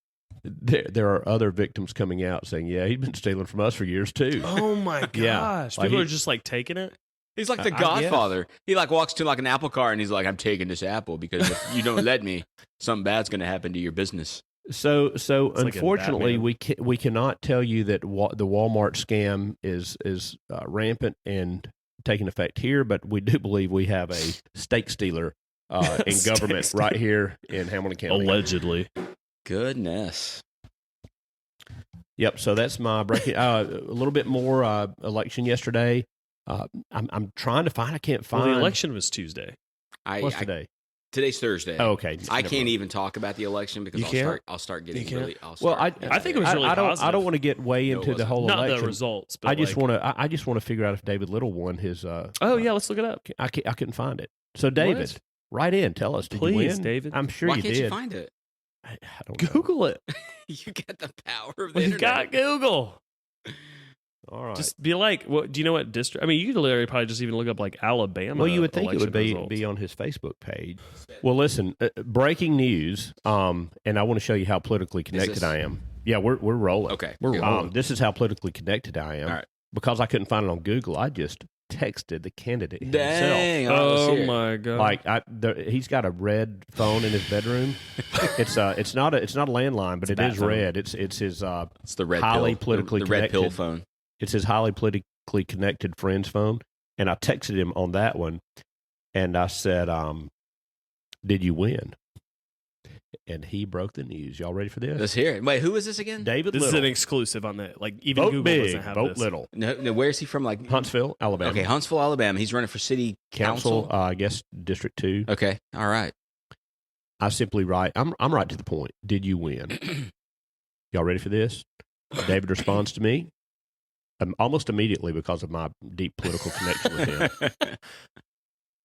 there are other victims coming out saying, yeah, he's been stealing from us for years too. Oh my gosh. Yeah, people are just like taking it. He's like the Godfather. He like walks to like an apple cart and he's like, I'm taking this apple because if you don't let me, something bad's going to happen to your business. So like unfortunately, we cannot tell you that the Walmart scam is rampant and taking effect here, but we do believe we have a steak stealer in government right here in Hamilton County. Allegedly. Goodness. Yep. So that's my breaking. A little bit more election yesterday. I'm trying to find. I can't find. Well, the election was Tuesday. What's today? Today's Thursday. Oh, okay. I can't even talk about the election because I'll start getting really. I think it was really positive. I don't want to get way into the whole election. Not the results, but I just want to figure out if David Little won his. Yeah, let's look it up. I couldn't find it. So David, write in. Tell us. Did you win? David. I'm sure Why you can't did. you find it? I don't know. Google it. You got the power of the You internet. got Google. All right. Just be like, do you know what district? I mean, you could literally probably just even look up like Alabama. Well, you would think it would election be on his Facebook page. Well, listen, breaking news, and I want to show you how politically connected I am. Yeah, we're rolling. Okay, we're rolling. This is how politically connected I am. All right. Because I couldn't find it on Google, I just texted the candidate Dang! himself. Oh my god! Like he's got a red phone in his bedroom. It's not a landline, but it is red. It's his it's the red highly pill, politically the connected red pill phone. It's his highly politically connected friend's phone, and I texted him on that one, and I said, "Did you win?" And he broke the news. Y'all ready for this? Let's hear it. Wait, who is this again? David This Little. is an exclusive on that. Like even Vote Google big, doesn't have vote this. little. No, where is he from? Like Huntsville, Alabama. Okay, Huntsville, Alabama. He's running for city council. I guess District 2. Okay, all right. I simply write. I'm right to the point. Did you win? Y'all ready for this? David responds to me almost immediately because of my deep political connection with him.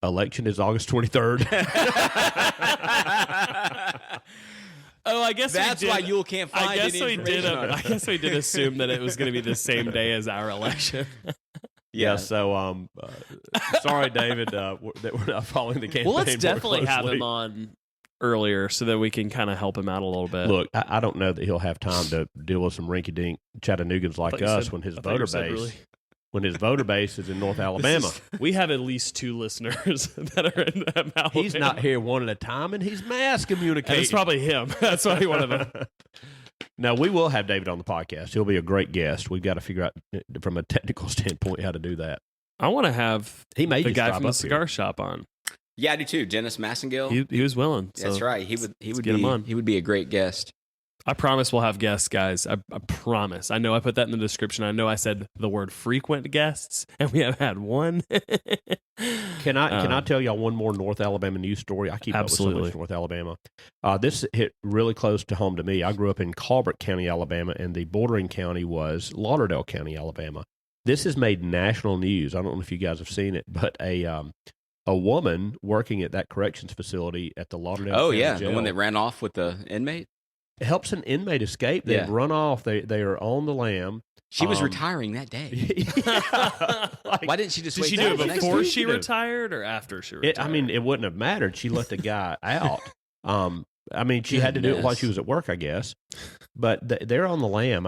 Election is August 23rd. I guess that's why Eule can't find any information on it. I guess we did assume that it was going to be the same day as our election. Yeah, so sorry, David, that we're not following the campaign. Well, let's definitely have closely. him on earlier so that we can kind of help him out a little bit. Look, I don't know that he'll have time to deal with some rinky-dink Chattanoogans like us when his voter base is in North Alabama. We have at least 2 listeners that are in Alabama. He's not here one at a time, and he's mass communicating. It's probably him. That's why he wanted to. Now, we will have David on the podcast. He'll be a great guest. We've got to figure out, from a technical standpoint, how to do that. I want to have the guy from the cigar shop on. Yeah, I do too. Dennis Massengale. He was willing. So that's right. He would get him on. He would be a great guest. I promise we'll have guests, guys. I promise. I know I put that in the description. I know I said the word frequent guests, and we have had one. Can I tell y'all one more North Alabama news story? I keep up with so much North Alabama. This hit really close to home to me. I grew up in Colbert County, Alabama, and the bordering county was Lauderdale County, Alabama. This has made national news. I don't know if you guys have seen it, but a woman working at that corrections facility at the Lauderdale County jail, the one that ran off with the inmate, helps an inmate escape. They've run off. They are on the lam. She was retiring that day. Why didn't she just wait? Did she do it before she retired or after she retired? It wouldn't have mattered. She let the guy out. She had to do it while she was at work, I guess. But they're on the lam.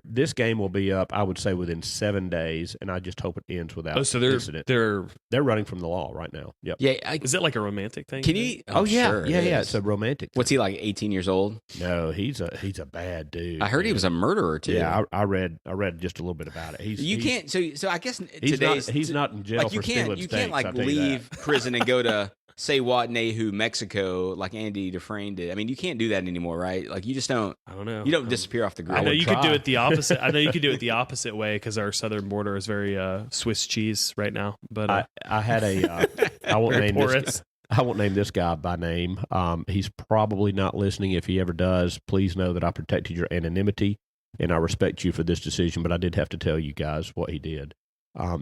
This game will be up, I would say, within 7 days, and I just hope it ends without incident. They're running from the law right now. Yep. Yeah. Is it like a romantic thing? Can you? Sure, yeah. It's a romantic thing. What's he like? 18 years old? No, he's a bad dude. I heard he was a murderer too. Yeah, I read just a little bit about it. So I guess he's not in jail for stealing steaks. You can't leave prison and go to Sayhuatnehu, Mexico, like Andy Dufresne did. You can't do that anymore, right? Like you just don't. I don't know. You don't disappear off the grid. I know you could do it the opposite. I know you could do it the opposite way because our southern border is very Swiss cheese right now. But I had I won't name this. I won't name this guy by name. He's probably not listening. If he ever does, please know that I protected your anonymity and I respect you for this decision. But I did have to tell you guys what he did.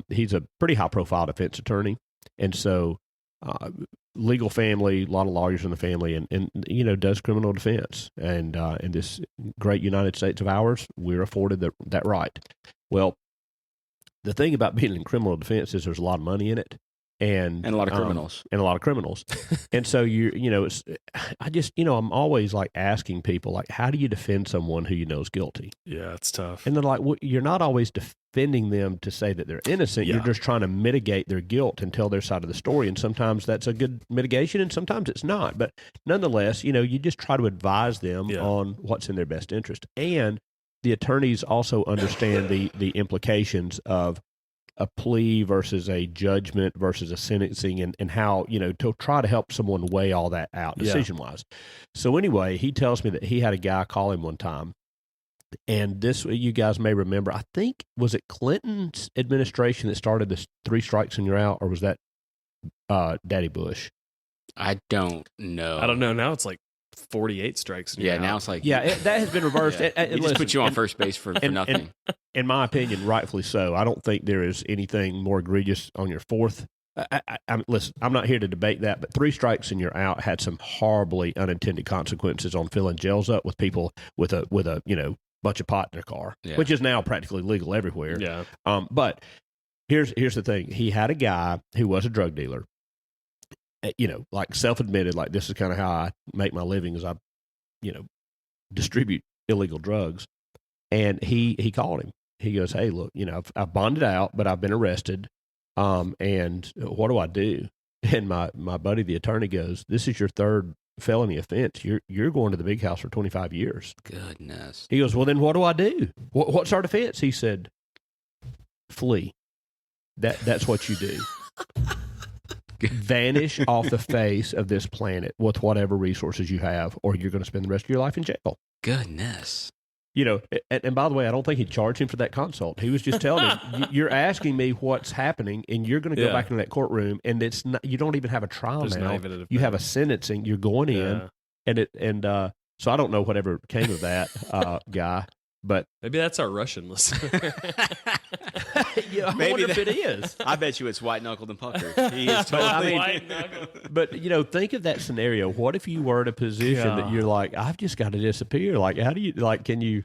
He's a pretty high-profile defense attorney, and so. Legal family, a lot of lawyers in the family, and does criminal defense. And in this great United States of ours, we're afforded that right. Well, the thing about being in criminal defense is there's a lot of money in it, and a lot of criminals, and so I'm always like asking people, like, how do you defend someone who you know is guilty? Yeah, it's tough. And they're like, well, you're not always defending them to say that they're innocent. Yeah. You're just trying to mitigate their guilt and tell their side of the story. And sometimes that's a good mitigation, and sometimes it's not. But nonetheless, you just try to advise them on what's in their best interest. And the attorneys also understand the implications of a plea versus a judgment versus a sentencing, and how, to try to help someone weigh all that out decision-wise. So anyway, he tells me that he had a guy call him one time, and this, you guys may remember, I think, was it Clinton's administration that started this 3 strikes and you're out, or was that Daddy Bush? I don't know. I don't know. Now it's like 48 strikes. Now it's like... Yeah, that has been reversed. It just put you on first base for nothing. In my opinion, rightfully so. I don't think there is anything more egregious on your 4th. Listen, I'm not here to debate that, but 3 strikes and you're out had some horribly unintended consequences on filling jails up with people with a bunch of pot in their car, which is now practically legal everywhere. Yeah. But here's the thing. He had a guy who was a drug dealer, like self-admitted, like, this is kind of how I make my living, is I, distribute illegal drugs. And he called him. He goes, hey, look, I've bonded out, but I've been arrested. And what do I do? And my buddy, the attorney, goes, this is your 3rd felony offense. You're going to the big house for 25 years. Goodness. He goes, well, then what do I do? What's our defense? He said, flee. That's what you do. Vanish off the face of this planet with whatever resources you have, or you're going to spend the rest of your life in jail. Goodness. And by the way, I don't think he charged him for that consult. He was just telling him, you're asking me what's happening, and you're going to go back into that courtroom, and it's not, you don't even have a trial now. You have a sentencing. You're going in, and so I don't know whatever came of that guy. But Maybe that's our Russian listener. yeah, I Maybe wonder if it is. I bet you it's white knuckled and puckered. He is totally. But think of that scenario. What if you were in a position that you're like, I've just got to disappear? Like, how do you can you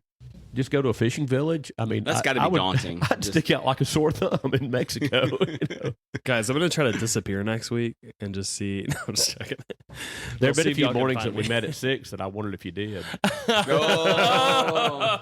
just go to a fishing village? I mean, That's got to be daunting. I'd stick out like a sore thumb in Mexico. Guys, I'm going to try to disappear next week and just see. No, I'm just checking. There have been a few mornings that we met at 6 that I wondered if you did. Oh.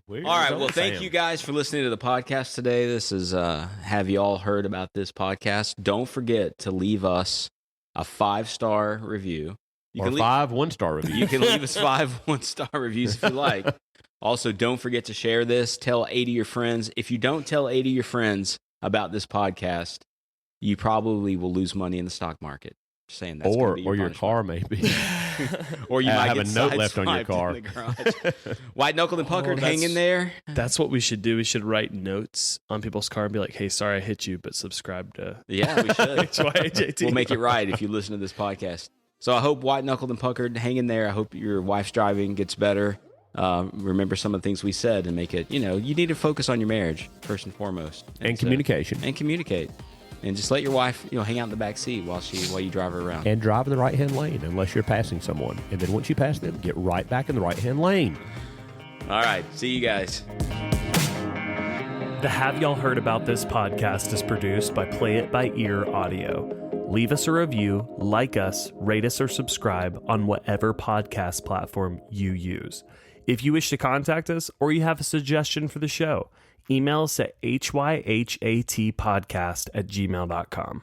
Weird. All right. Well, thank you guys for listening to the podcast today. This is Have You All Heard About This Podcast? Don't forget to leave us a 5-star review. You Or can 5 1-star reviews. You can leave us 5 1-star reviews if you like. Also, don't forget to share this. Tell 80 of your friends. If you don't tell 80 of your friends about this podcast, you probably will lose money in the stock market. Just saying that's or your your car, maybe. Or you might have get a note left on your sideswiped car. in the garage. White knuckled and puckered, hang in there. That's what we should do. We should write notes on people's car and be like, hey, sorry I hit you, but subscribe to Yeah, we should. HYHAT. We'll make it right if you listen to this podcast. So I hope white knuckled and puckered, hang in there. I hope your wife's driving gets better. Remember some of the things we said and make it, you need to focus on your marriage first and foremost. And communication. And communicate. And just let your wife, hang out in the back seat while you drive her around. And drive in the right-hand lane unless you're passing someone. And then once you pass them, get right back in the right-hand lane. All right. See you guys. The Have Y'all Heard About This podcast is produced by Play It By Ear Audio. Leave us a review, like us, rate us, or subscribe on whatever podcast platform you use. If you wish to contact us or you have a suggestion for the show, email us at hyhatpodcast@gmail.com.